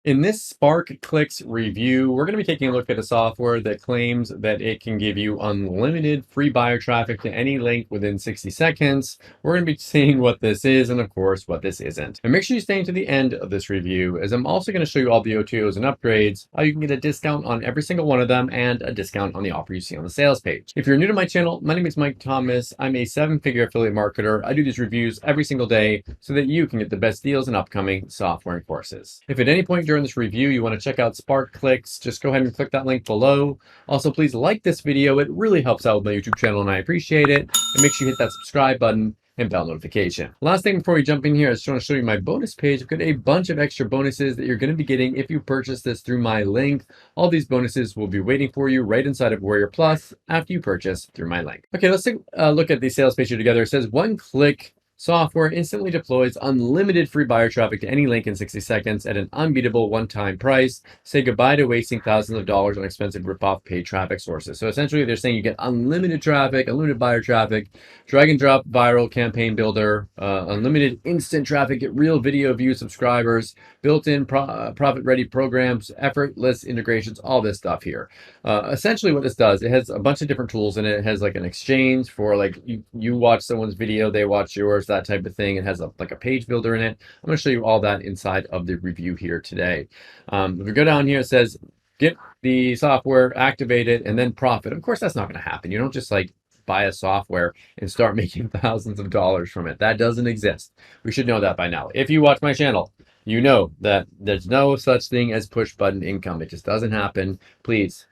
In this SparkClix review, we're going to be taking a look at a software that claims that it can give you unlimited free buyer traffic to any link within 60 seconds. We're going to be seeing what this is and, of course, what this isn't. And make sure you stay to the end of this review, as I'm also going to show you all the OTOs and upgrades, how you can get a discount on every single one of them, and a discount on the offer you see on the sales page. If you're new to my channel, my name is Mike Thomas. I'm a 7-figure affiliate marketer. I do these reviews every single day so that you can get the best deals in upcoming software and courses. If at any point during this review you want to check out SparkClix, just go ahead and click that link below. Also, please like this video. It really helps out with my YouTube channel and I appreciate it. And make sure you hit that subscribe button and bell notification. Last thing before we jump in here, I just want to show you my bonus page. I've got a bunch of extra bonuses that you're going to be getting if you purchase this through my link. All these bonuses will be waiting for you right inside of Warrior Plus after you purchase through my link. Okay, let's take a look at the sales page here together. It says one-click software instantly deploys unlimited free buyer traffic to any link in 60 seconds at an unbeatable one-time price. Say goodbye to wasting thousands of dollars on expensive rip-off paid traffic sources. So essentially they're saying you get unlimited traffic, unlimited buyer traffic, drag and drop viral campaign builder, unlimited instant traffic, get real video view subscribers, built-in profit-ready programs, effortless integrations, all this stuff here. Essentially what this does, it has a bunch of different tools in it. It has like an exchange for like you watch someone's video, they watch yours, that type of thing. It has like a page builder in it. I'm going to show you all that inside of the review here today. If we go down here, it says get the software, activate it, and then profit. Of course, that's not going to happen. You don't just like buy a software and start making thousands of dollars from it. That doesn't exist. We should know that by now. If you watch my channel, you know that there's no such thing as push button income. It just doesn't happen. Please,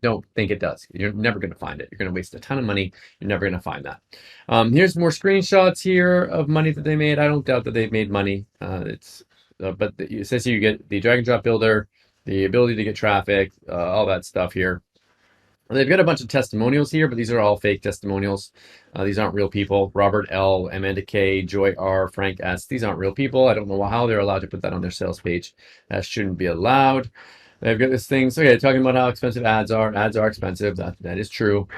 don't think it does. You're never going to find it. You're going to waste a ton of money. You're never going to find that. Here's more screenshots here of money that they made. I don't doubt that they've made money. But it says here you get the drag and drop builder, the ability to get traffic, all that stuff here. They've got a bunch of testimonials here, but these are all fake testimonials. These aren't real people. Robert L., Amanda K., Joy R., Frank S. These aren't real people. I don't know how they're allowed to put that on their sales page. That shouldn't be allowed. They've got this thing. So yeah, talking about how expensive ads are. Ads are expensive. That is true.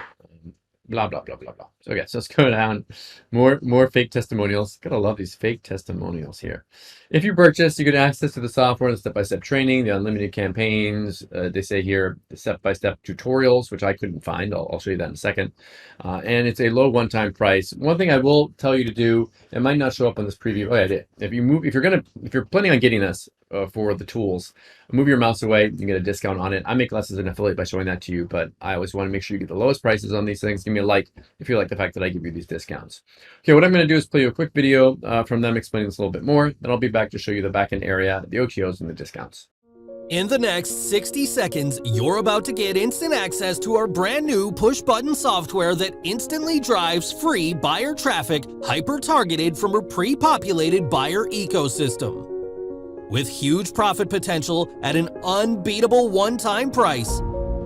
Blah, blah, blah, blah, blah. So okay, so let's go down. More fake testimonials. Gotta love these fake testimonials here. If you purchase, you get access to the software, the step-by-step training, the unlimited campaigns. They say here, the step-by-step tutorials, which I couldn't find. I'll show you that in a second. And it's a low one-time price. One thing I will tell you to do, it might not show up on this preview. Oh, yeah, I did. If you're planning on getting this for the tools, move your mouse away. You get a discount on it. I make less as an affiliate by showing that to you, but I always want to make sure you get the lowest prices on these things. Give me a like if you like the fact that I give you these discounts. Okay, what I'm going to do is play you a quick video from them explaining this a little bit more. Then I'll be back to show you the backend area, the OTOs, and the discounts. In the next 60 seconds, you're about to get instant access to our brand new push-button software that instantly drives free buyer traffic hyper-targeted from a pre-populated buyer ecosystem. With huge profit potential at an unbeatable one-time price.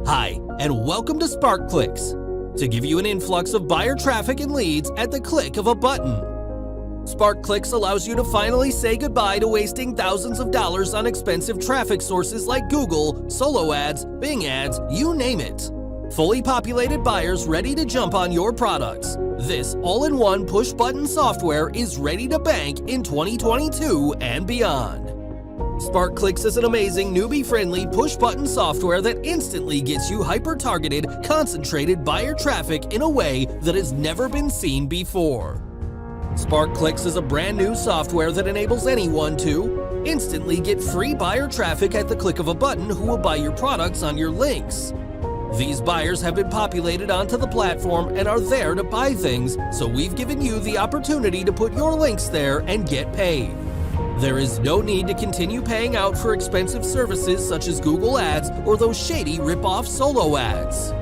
Hi, and welcome to SparkClix, to give you an influx of buyer traffic and leads at the click of a button. SparkClix allows you to finally say goodbye to wasting thousands of dollars on expensive traffic sources like Google, solo ads, Bing ads, you name it. Fully populated buyers ready to jump on your products. This all-in-one push-button software is ready to bank in 2022 and beyond. SparkClix is an amazing newbie-friendly push-button software that instantly gets you hyper-targeted, concentrated buyer traffic in a way that has never been seen before. SparkClix is a brand new software that enables anyone to instantly get free buyer traffic at the click of a button who will buy your products on your links. These buyers have been populated onto the platform and are there to buy things, so we've given you the opportunity to put your links there and get paid. There is no need to continue paying out for expensive services such as Google Ads or those shady rip-off solo ads.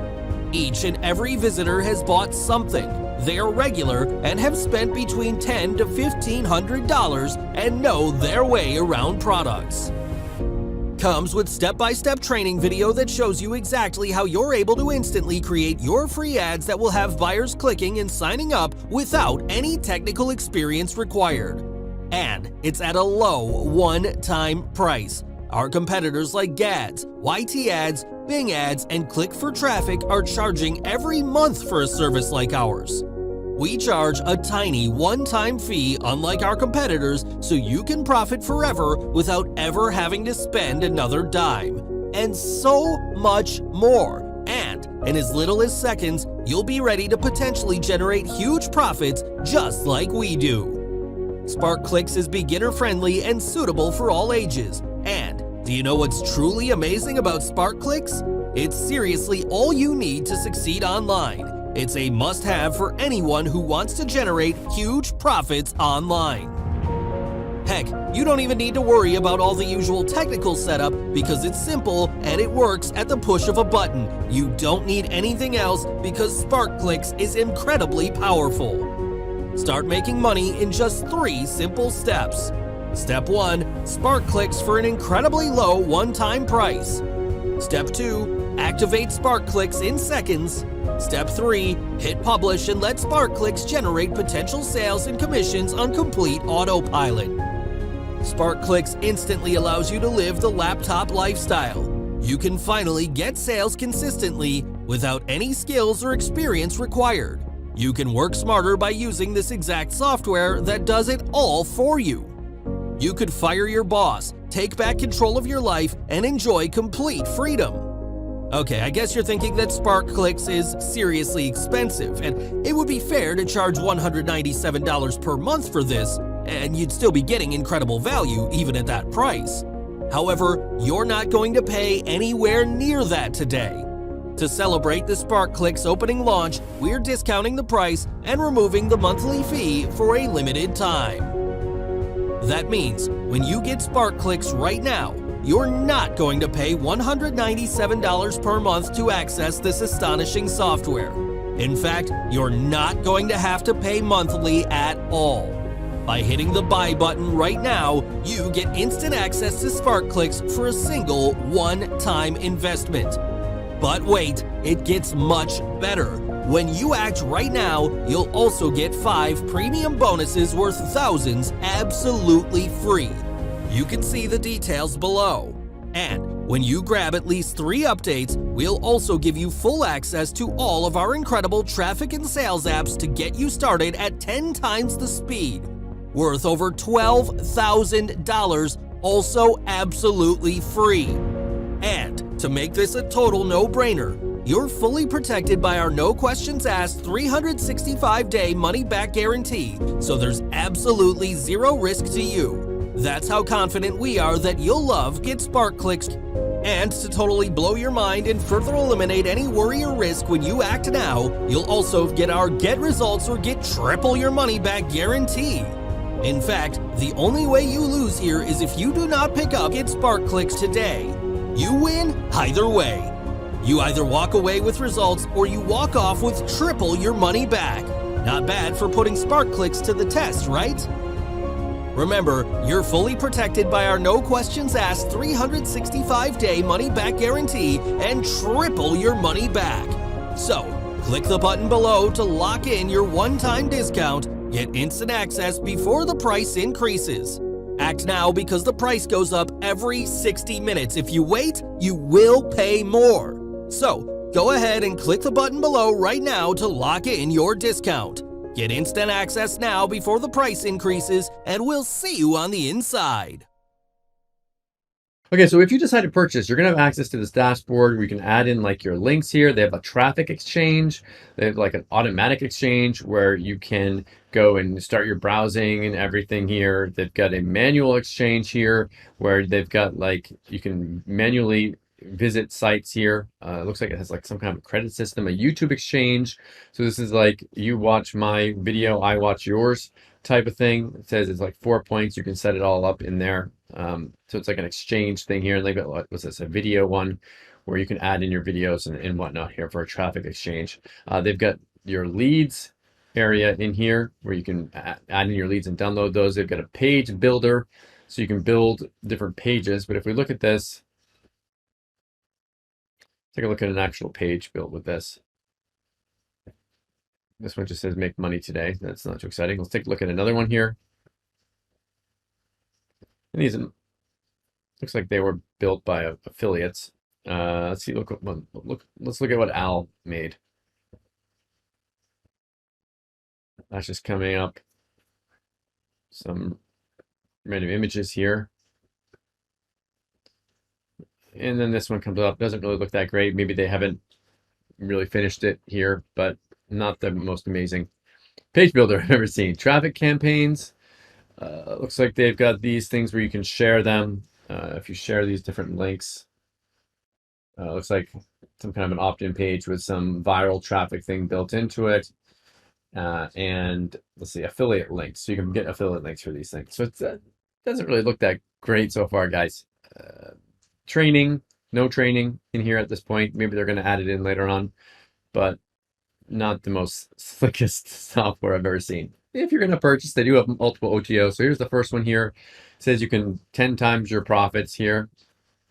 Each and every visitor has bought something. They are regular and have spent between $10 to $1,500 and know their way around products. Comes with step-by-step training video that shows you exactly how you're able to instantly create your free ads that will have buyers clicking and signing up without any technical experience required. And it's at a low one-time price. Our competitors like GADS, YT Ads, Bing Ads, and Click for Traffic are charging every month for a service like ours. We charge a tiny one-time fee, unlike our competitors, so you can profit forever without ever having to spend another dime. And so much more. And in as little as seconds, you'll be ready to potentially generate huge profits just like we do. SparkClix is beginner-friendly and suitable for all ages. And do you know what's truly amazing about SparkClix? It's seriously all you need to succeed online. It's a must-have for anyone who wants to generate huge profits online. Heck, you don't even need to worry about all the usual technical setup because it's simple and it works at the push of a button. You don't need anything else because SparkClix is incredibly powerful. Start making money in just 3 simple steps. Step 1. SparkClix for an incredibly low one-time price. Step 2. Activate SparkClix in seconds. Step 3. Hit publish and let SparkClix generate potential sales and commissions on complete autopilot. SparkClix instantly allows you to live the laptop lifestyle. You can finally get sales consistently without any skills or experience required. You can work smarter by using this exact software that does it all for you. You could fire your boss, take back control of your life, and enjoy complete freedom. Okay, I guess you're thinking that SparkClix is seriously expensive, and it would be fair to charge $197 per month for this, and you'd still be getting incredible value even at that price. However, you're not going to pay anywhere near that today. To celebrate the SparkClix opening launch, we're discounting the price and removing the monthly fee for a limited time. That means when you get SparkClix right now, you're not going to pay $197 per month to access this astonishing software. In fact, you're not going to have to pay monthly at all. By hitting the buy button right now, you get instant access to SparkClix for a single one-time investment. But wait, it gets much better. When you act right now, you'll also get 5 premium bonuses worth thousands absolutely free. You can see the details below. And when you grab at least 3 updates, we'll also give you full access to all of our incredible traffic and sales apps to get you started at 10 times the speed. Worth over $12,000, also absolutely free. And to make this a total no-brainer, you're fully protected by our no questions asked 365-day money-back guarantee, so there's absolutely zero risk to you. That's how confident we are that you'll love Get SparkClix. And to totally blow your mind and further eliminate any worry or risk when you act now, you'll also get our Get Results or Get Triple Your Money Back guarantee. In fact, the only way you lose here is if you do not pick up Get SparkClix today. You win either way. You either walk away with results or you walk off with triple your money back. Not bad for putting SparkClix to the test, right? Remember, you're fully protected by our no questions asked 365-day money-back guarantee and triple your money back. So, click the button below to lock in your one-time discount, get instant access before the price increases. Act now because the price goes up every 60 minutes. If you wait, you will pay more. So, go ahead and click the button below right now to lock in your discount. Get instant access now before the price increases, and we'll see you on the inside. Okay, so if you decide to purchase, you're going to have access to this dashboard where you can add in like your links here. They have a traffic exchange. They have like an automatic exchange where you can go and start your browsing and everything here. They've got a manual exchange here where they've got like, you can manually visit sites here. It looks like it has like some kind of credit system, a YouTube exchange. So this is like you watch my video, I watch yours type of thing. It says it's like 4 points. You can set it all up in there. So it's like an exchange thing here. And they've got, what was this, a video one where you can add in your videos and whatnot here for a traffic exchange. They've got your leads area in here where you can add in your leads and download those. They've got a page builder so you can build different pages. But if we look at this, take a look at an actual page built with this. This one just says make money today. That's not too exciting. Let's take a look at another one here. And these looks like they were built by affiliates. Let's see. Let's look at what Al made. That's just coming up. Some random images here. And then this one comes up. Doesn't really look that great. Maybe they haven't really finished it here, but not the most amazing page builder I've ever seen. Traffic campaigns. Looks like they've got these things where you can share them. If you share these different links, looks like some kind of an opt-in page with some viral traffic thing built into it. And let's see, affiliate links. So you can get affiliate links for these things. So it doesn't really look that great so far, guys. Training, no training in here at this point. Maybe they're going to add it in later on, but not the most slickest software I've ever seen. If you're going to purchase, they do have multiple OTOs. So here's the first one here. It says you can 10 times your profits here.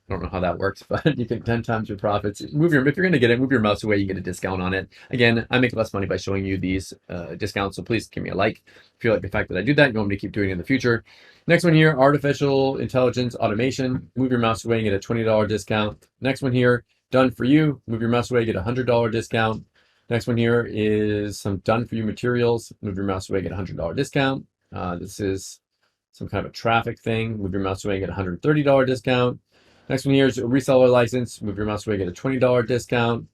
I don't know how that works, but you can 10 times your profits. If you're going to get it, move your mouse away, you get a discount on it. Again, I make less money by showing you these discounts, so please give me a like. If you like the fact that I do that, you want me to keep doing it in the future. Next one here, artificial intelligence automation. Move your mouse away and get a $20 discount. Next one here, done for you. Move your mouse away, get a $100 discount. Next one here is some done for you materials. Move your mouse away, get a $100 discount. This is some kind of a traffic thing. Move your mouse away, get a $130 discount. Next one here is a reseller license. Move your mouse away, get a $20 discount.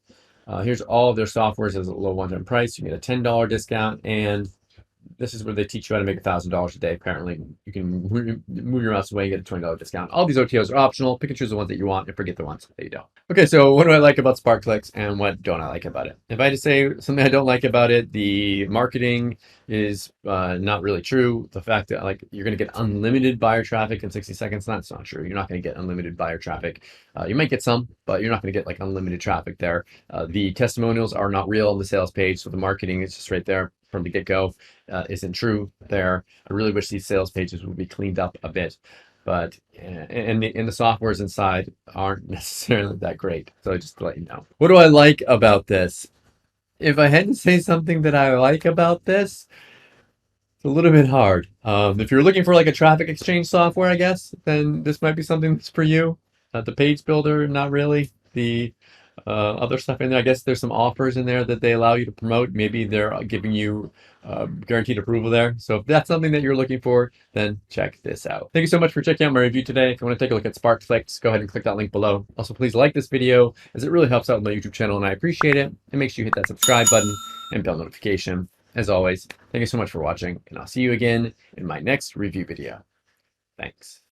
Here's all of their softwares as a low one-time price. You get a $10 discount. And this is where they teach you how to make $1,000 a day. Apparently, you can move your mouse away and get a $20 discount. All these OTOs are optional. Pick and choose the ones that you want and forget the ones that you don't. Okay, so what do I like about SparkClix and what don't I like about it? If I had to say something I don't like about it, the marketing is not really true. The fact that like you're going to get unlimited buyer traffic in 60 seconds, that's not true. You're not going to get unlimited buyer traffic. You might get some, but you're not going to get like unlimited traffic there. The testimonials are not real on the sales page, so the marketing is just right there from the get-go. Isn't true there. I really wish these sales pages would be cleaned up a bit, but and the softwares inside aren't necessarily that great. So just to let you know. What do I like about this? If I had to say something that I like about this, it's a little bit hard. If you're looking for like a traffic exchange software, I guess, then this might be something that's for you. The page builder, not really. The other stuff in there, I guess there's some offers in there that they allow you to promote. Maybe they're giving you guaranteed approval there. So if that's something that you're looking for, then check this out. Thank you so much for checking out my review today. If you want to take a look at SparkClix, go ahead and click that link below. Also, please like this video as it really helps out my YouTube channel and I appreciate it. And make sure you hit that subscribe button and bell notification. As always, thank you so much for watching and I'll see you again in my next review video. Thanks.